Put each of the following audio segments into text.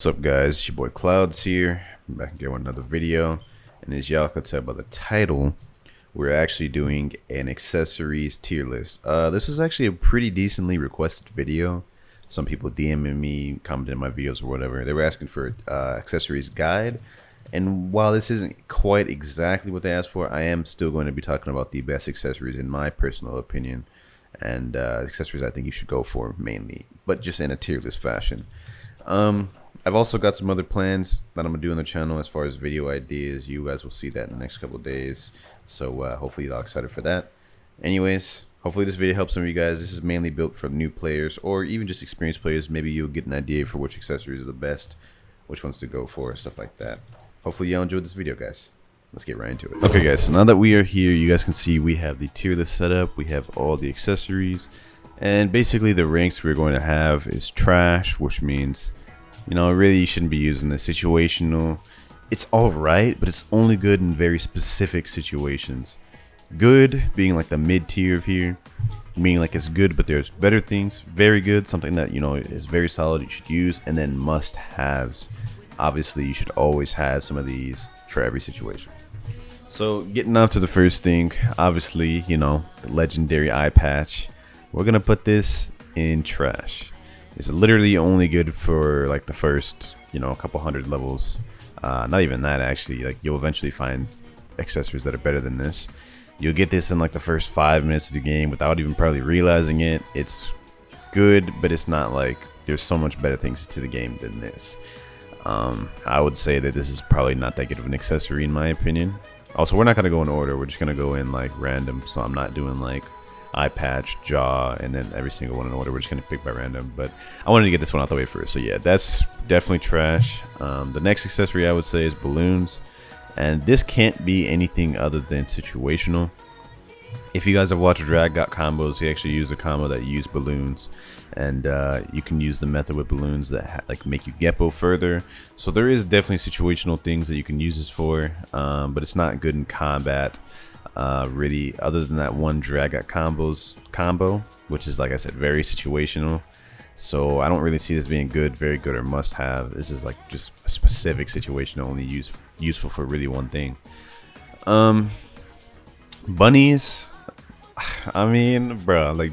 What's up, guys? It's your boy Clouds here. I'm back again with another video, and as y'all can tell by the title, we're actually doing an accessories tier list. This was actually a pretty decently requested video. Some people DMing me, commenting in my videos or whatever. They were asking for accessories guide, and while this isn't quite exactly what they asked for, I am still going to be talking about the best accessories in my personal opinion, and accessories I think you should go for mainly, but just in a tier list fashion. I've also got some other plans that I'm gonna do on the channel as far as video ideas. You guys will see that in the next couple of days, so hopefully you're all excited for that. Anyways, hopefully this video helps some of you guys. This is mainly built for new players or even just experienced players. Maybe you'll get an idea for which accessories are the best, which ones to go for, stuff like that. Hopefully y'all enjoyed this video, guys. Let's get right into it. Okay, guys, so now that we are here, you guys can see we have the tier list set up. We have all the accessories, and basically the ranks we're going to have is trash, which means, you know, really you shouldn't be using the situational. It's alright, but it's only good in very specific situations. Good being like the mid tier of here, meaning like it's good but there's better things. Very good, something that, you know, is very solid, you should use. And then must haves, obviously you should always have some of these for every situation. So getting off to the first thing, obviously, you know, the legendary eye patch. We're gonna put this in trash. It's literally only good for like the first, you know, a couple hundred levels. Not even that, actually. Like, you'll eventually find accessories that are better than this. You'll get this in like the first 5 minutes of the game without even probably realizing it. It's good, but it's not like there's so much better things to the game than this. I would say that this is probably not that good of an accessory in my opinion. Also, we're not gonna go in order. We're just gonna go in like random. So I'm not doing like eye patch, jaw, and then every single one in order. We're just gonna pick by random, but I wanted to get this one out the way first. So yeah, that's definitely trash. The next accessory I would say is balloons, and this can't be anything other than situational. If you guys have watched Drag Got combos, he actually used a combo that used balloons, and you can use the method with balloons that like make you GPO further. So there is definitely situational things that you can use this for, but it's not good in combat. Really, other than that one Drag Got combo, which is, like I said, very situational. So I don't really see this being good, very good, or must have. This is like just a specific situation, only useful for really one thing. Bunnies, I mean, bro, like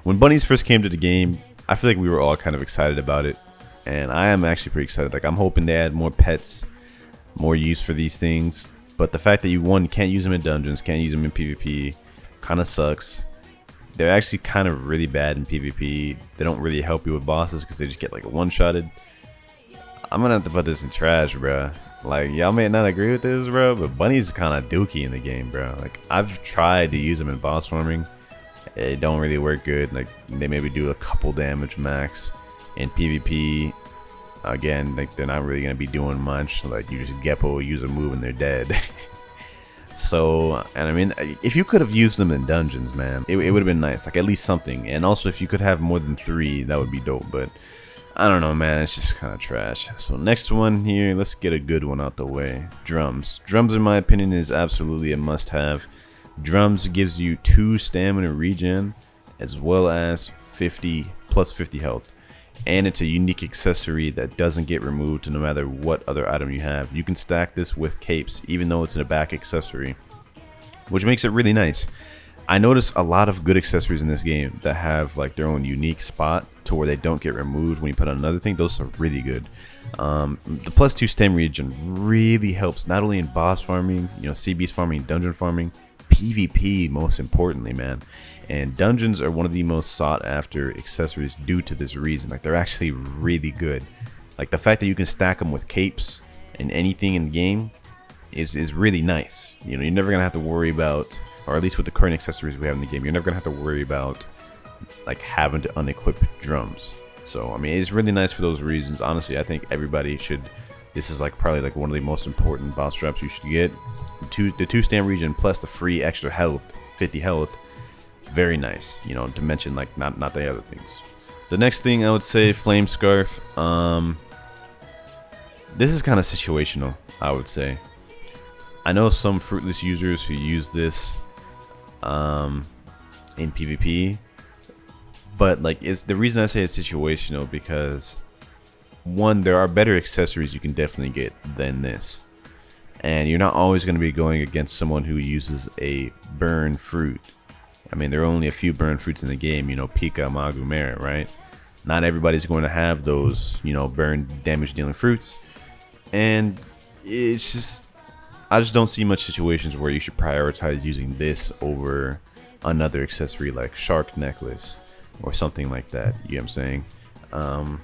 when bunnies first came to the game, I feel like we were all kind of excited about it, and I am actually pretty excited. Like, I'm hoping to add more pets, more use for these things. But the fact that you can't use them in dungeons, can't use them in PvP, kind of sucks. They're actually kind of really bad in PvP. They don't really help you with bosses because they just get like one-shotted. I'm gonna have to put this in trash, bro. Like, y'all may not agree with this, bro, but bunnies kind of dookie in the game, bro. Like, I've tried to use them in boss farming. It don't really work good. Like, they maybe do a couple damage max. In PvP, again, like, they're not really gonna be doing much. Like, you just GPO, use a move, and they're dead. So, and I mean, if you could have used them in dungeons, man, it would have been nice. Like, at least something. And also, if you could have more than 3, that would be dope. But I don't know, man, it's just kind of trash. So next one here, let's get a good one out the way. Drums. Drums, in my opinion, is absolutely a must-have. Drums gives you 2 stamina regen, as well as 50 plus 50 health. And it's a unique accessory that doesn't get removed no matter what other item you have. You can stack this with capes, even though it's in a back accessory, which makes it really nice. I notice a lot of good accessories in this game that have like their own unique spot to where they don't get removed when you put on another thing. Those are really good. The plus 2 stam regen really helps, not only in boss farming, you know, CB's farming, dungeon farming, PvP most importantly, man. And dungeons are one of the most sought after accessories due to this reason. Like, they're actually really good. Like, the fact that you can stack them with capes and anything in the game is really nice. You know, you're never gonna have to worry about, or at least with the current accessories we have in the game, you're never gonna have to worry about like having to unequip drums. So I mean, it's really nice for those reasons. Honestly, I think everybody should. This is like probably like one of the most important boss traps you should get. The 2 stam regen plus the free extra health, 50 health. Very nice, you know, to mention like not the other things. The next thing I would say, flame scarf. This is kind of situational, I would say. I know some fruitless users who use this in PvP, but like, it's the reason I say it's situational because one, there are better accessories you can definitely get than this. And you're not always going to be going against someone who uses a burn fruit. I mean, there are only a few burn fruits in the game, you know, Pika, Magu, Merit, right? Not everybody's going to have those, you know, burn damage dealing fruits. And it's just, I just don't see much situations where you should prioritize using this over another accessory like Shark Necklace or something like that. You know what I'm saying?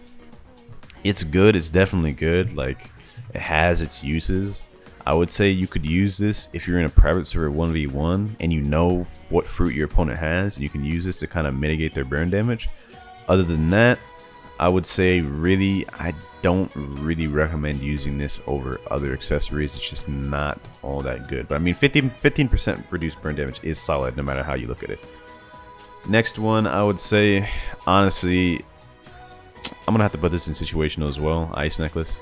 It's good. It's definitely good. Like, it has its uses. I would say you could use this if you're in a private server 1v1 and you know what fruit your opponent has, and you can use this to kind of mitigate their burn damage. Other than that, I would say really, I don't really recommend using this over other accessories. It's just not all that good. But I mean, 15% reduced burn damage is solid no matter how you look at it. Next one, I would say, honestly, I'm gonna have to put this in situational as well. Ice Necklace.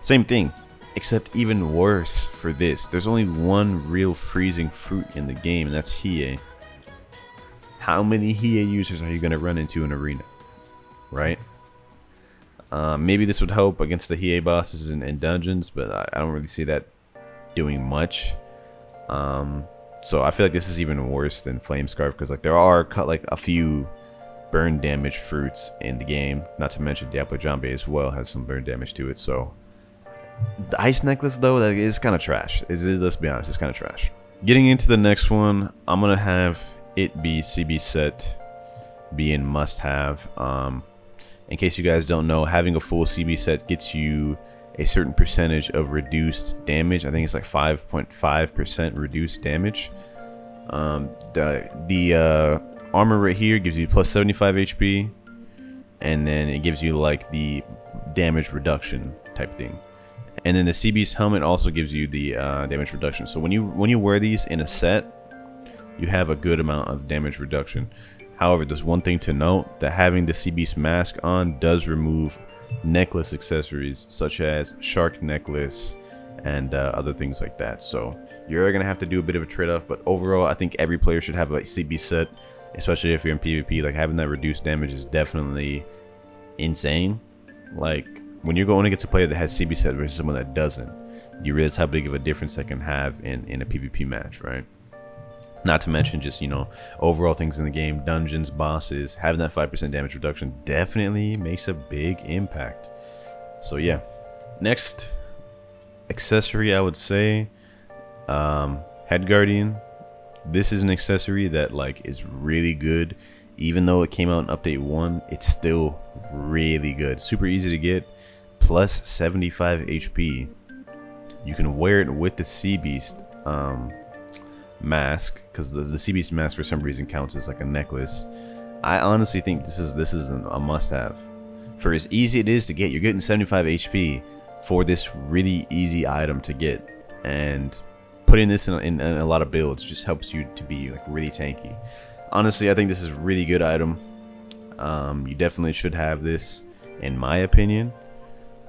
Same thing, except even worse for this. There's only one real freezing fruit in the game, and that's Hiei. How many Hiei users are you gonna run into in arena? Right? Maybe this would help against the Hiei bosses and dungeons, but I don't really see that doing much. So I feel like this is even worse than Flame Scarf, because like there are like a few burn damage fruits in the game. Not to mention Diablo Jambe as well has some burn damage to it. So the Ice Necklace though, that is kind of trash. Let's be honest, it's kind of trash. Getting into the next one, I'm gonna have it be CB set being must have. In case you guys don't know, having a full CB set gets you a certain percentage of reduced damage. I think it's like 5.5% reduced damage. The armor right here gives you plus 75 HP, and then it gives you like the damage reduction type thing. And then the CB's helmet also gives you the damage reduction. So when you wear these in a set, you have a good amount of damage reduction. However, there's one thing to note, that having the Sea Beast mask on does remove necklace accessories such as Shark Necklace and other things like that. So you're gonna have to do a bit of a trade-off, but overall I think every player should have a Sea Beast set, especially if you're in PvP. Like, having that reduced damage is definitely insane. Like, when you're going against a player that has Sea Beast set versus someone that doesn't, you realize how big of a difference that can have in a PvP match, right? Not to mention just, you know, overall things in the game, dungeons, bosses, having that 5% damage reduction definitely makes a big impact. So yeah. Next accessory, I would say Head Guardian. This is an accessory that like is really good. Even though it came out in update 1, it's still really good. Super easy to get, plus 75 HP. You can wear it with the Sea Beast mask, because the Sea Beast mask for some reason counts as like a necklace. I honestly think this is a must-have. For as easy it is to get, you're getting 75 HP for this really easy item to get, and putting this in a lot of builds just helps you to be like really tanky. Honestly, I think this is a really good item. You definitely should have this, in my opinion.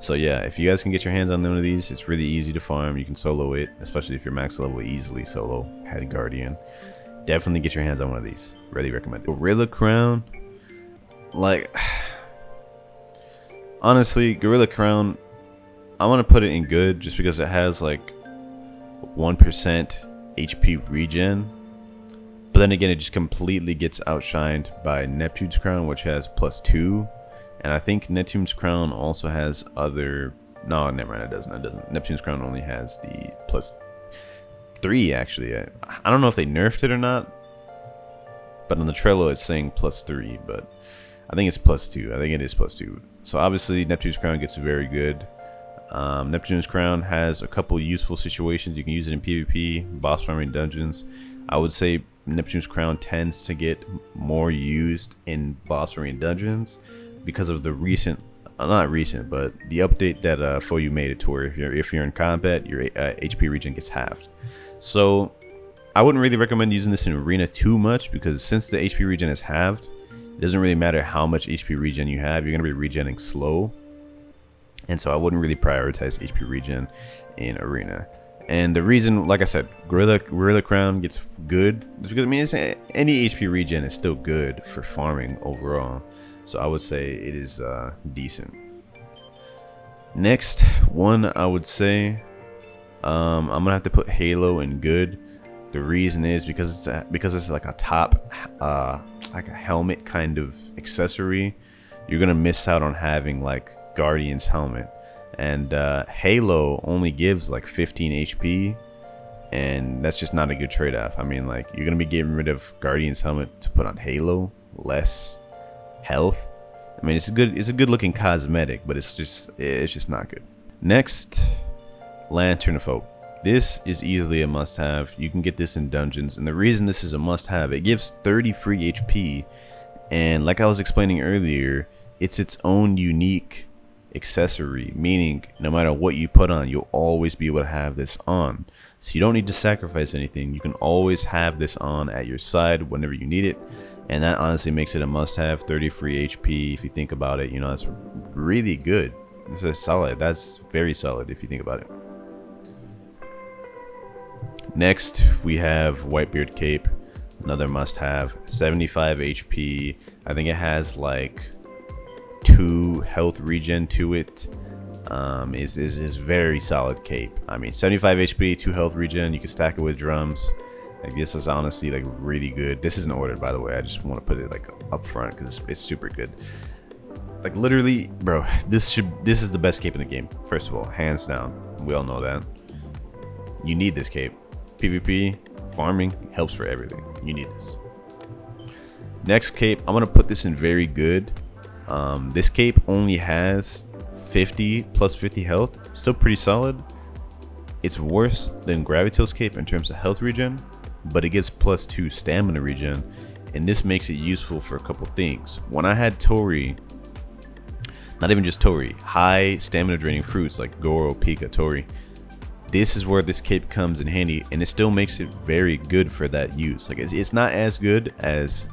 So yeah, if you guys can get your hands on one of these, it's really easy to farm. You can solo it, especially if you're max level, easily solo Head Guardian. Definitely get your hands on one of these. Really recommend it. Gorilla Crown, like, honestly, Gorilla Crown, I want to put it in good just because it has like 1% HP regen. But then again, it just completely gets outshined by Neptune's Crown, which has +2. And I think Neptune's Crown also has other... No, never mind, it doesn't. Neptune's Crown only has the +3, actually. I don't know if they nerfed it or not. But on the Trello, it's saying +3. But I think it's +2. I think it is +2. So obviously, Neptune's Crown gets very good. Neptune's Crown has a couple useful situations. You can use it in PvP, boss farming, dungeons. I would say Neptune's Crown tends to get more used in boss farming dungeons because of the recent, not recent, but the update that FOU made it to where if you're in combat, your HP regen gets halved. So I wouldn't really recommend using this in arena too much, because since the HP regen is halved, it doesn't really matter how much HP regen you have, you're going to be regenning slow. And so I wouldn't really prioritize HP regen in arena. And the reason, like I said, Gorilla Crown gets good is because, I mean, any HP regen is still good for farming overall. So I would say it is decent. Next one, I would say, I'm gonna have to put Halo in good. The reason is because it's like a top, like a helmet kind of accessory. You're gonna miss out on having like Guardian's helmet, and Halo only gives like 15 HP, and that's just not a good trade-off. I mean, like, you're gonna be getting rid of Guardian's helmet to put on Halo, less health. I mean, it's a good looking cosmetic, but it's just not good. Next, Lantern of Hope. This is easily a must-have. You can get this in dungeons, and the reason this is a must-have, it gives 30 free HP, and like I was explaining earlier, it's its own unique accessory, meaning no matter what you put on, you'll always be able to have this on. So you don't need to sacrifice anything. You can always have this on at your side whenever you need it, and that honestly makes it a must-have. 30 free HP, if you think about it, you know, that's really good. This is solid. That's very solid if you think about it. Next, we have Whitebeard Cape, another must-have. 75 HP. I think it has like 2 health regen to it. Is very solid cape. I mean, 75 HP, 2 health regen. You can stack it with drums. Like, this is honestly like really good. This isn't ordered, by the way. I just want to put it like up front because it's super good. Like, literally, bro, this is the best cape in the game. First of all, hands down. We all know that. You need this cape. PvP, farming, helps for everything. You need this. Next cape, I'm gonna put this in very good. This cape only has 50 plus 50 health. Still pretty solid. It's worse than Gravito's cape in terms of health regen, but it gives plus 2 stamina regen, and this makes it useful for a couple things. When I had Tori, not even just Tori, high stamina draining fruits like Goro, Pika, Tori, this is where this cape comes in handy, and it still makes it very good for that use. Like, it's not as good as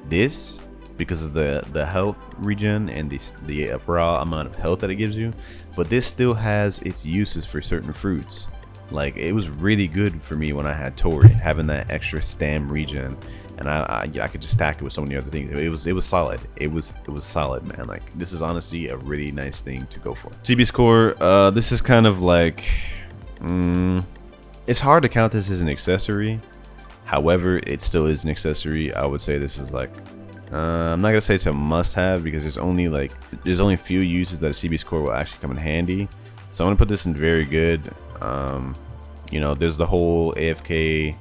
this because of the health regen and the raw amount of health that it gives you, but this still has its uses for certain fruits. Like, it was really good for me when I had Tori, having that extra stam regen, and I could just stack it with so many other things. It was solid. It was solid, man. Like, this is honestly a really nice thing to go for. CB score, this is kind of like, it's hard to count this as an accessory. However, it still is an accessory. I would say this is like, I'm not gonna say it's a must-have because there's only a few uses that a CB score will actually come in handy. So I'm gonna put this in very good. You know, there's the whole AFK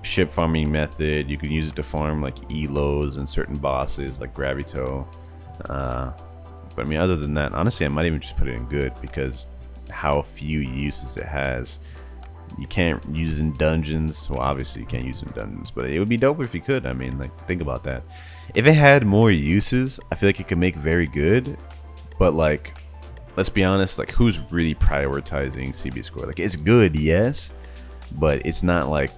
ship farming method. You can use it to farm like elos and certain bosses like Gravito. But I mean, other than that, honestly, I might even just put it in good because how few uses it has. You can't use in dungeons. Well, obviously you can't use in dungeons, but it would be dope if you could. I mean, like, think about that. If it had more uses, I feel like it could make very good. But like, let's be honest, like, who's really prioritizing CB score? Like, it's good, yes, but it's not like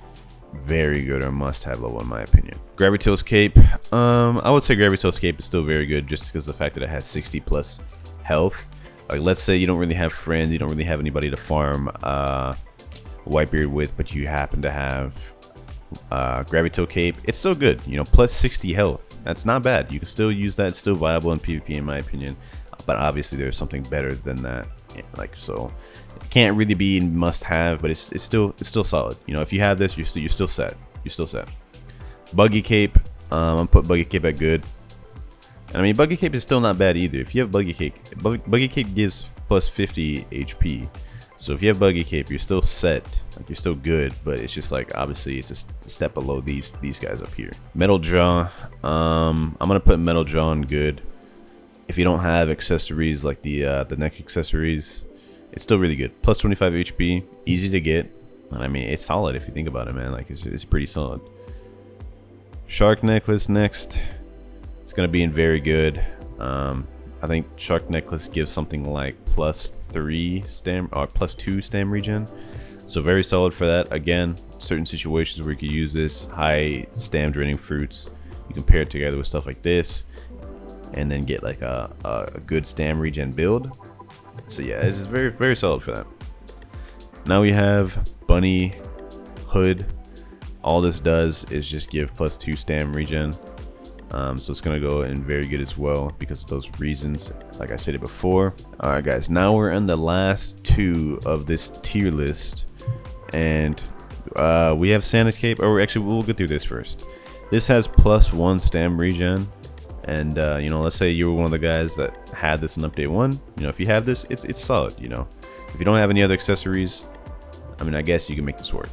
very good or must-have level in my opinion. Gravito's cape, I would say Gravito's cape is still very good just because of the fact that it has 60 plus health. Like, let's say you don't really have friends, you don't really have anybody to farm Whitebeard with, but you happen to have Gravito cape. It's still good, you know, plus 60 health. That's not bad. You can still use that. It's still viable in PvP in my opinion, but obviously there's something better than that. Like, so it can't really be must-have, but it's still solid. You know, if you have this, you're still set. You're still set. Buggy cape, I'm gonna put Buggy cape at good. And I mean, Buggy cape is still not bad either. If you have Buggy cape, Buggy cape gives plus 50 HP. So if you have Buggy cape, you're still set. Like, you're still good, but it's just like, obviously it's a step below these guys up here. Metal jaw, I'm gonna put metal jaw on good. If you don't have accessories like the neck accessories, it's still really good. Plus 25 HP, easy to get, and I mean, it's solid if you think about it, man. Like, it's pretty solid. Shark necklace next. It's gonna be in very good. I think shark necklace gives something like plus 3 stam or plus 2 stam regen, so very solid for that. Again, certain situations where you could use this high stam draining fruits, you can pair it together with stuff like this and then get like a good stam regen build. So yeah, this is very solid for that. Now we have bunny hood. All this does is just give plus 2 stam regen. So it's gonna go in very good as well because of those reasons, like I said it before. All right, guys, now we're on the last two of this tier list, and we have Santa's Cape. Or actually, we'll get through this first. This has +1 stam regen, and you know, let's say you were one of the guys that had this in update 1. You know, if you have this, it's solid. You know, if you don't have any other accessories, I mean, I guess you can make this work.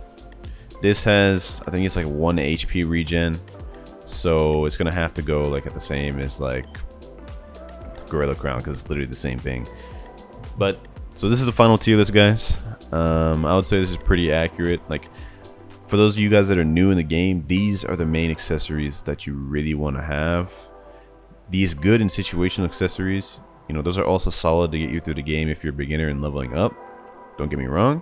This has, I think it's like 1 HP regen, so it's gonna have to go like at the same as like Gorilla Crown because it's literally the same thing. But so this is the final tier list, guys. I would say this is pretty accurate. Like, for those of you guys that are new in the game, these are the main accessories that you really want to have. These good and situational accessories, you know, those are also solid to get you through the game if you're a beginner and leveling up. Don't get me wrong.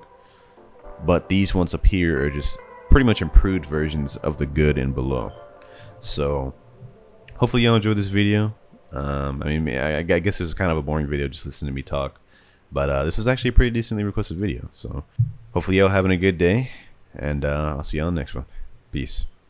But these ones up here are just pretty much improved versions of the good and below. So hopefully y'all enjoyed this video. I mean, I guess it was kind of a boring video just listening to me talk. But this was actually a pretty decently requested video. So hopefully y'all having a good day. And I'll see y'all in the next one. Peace.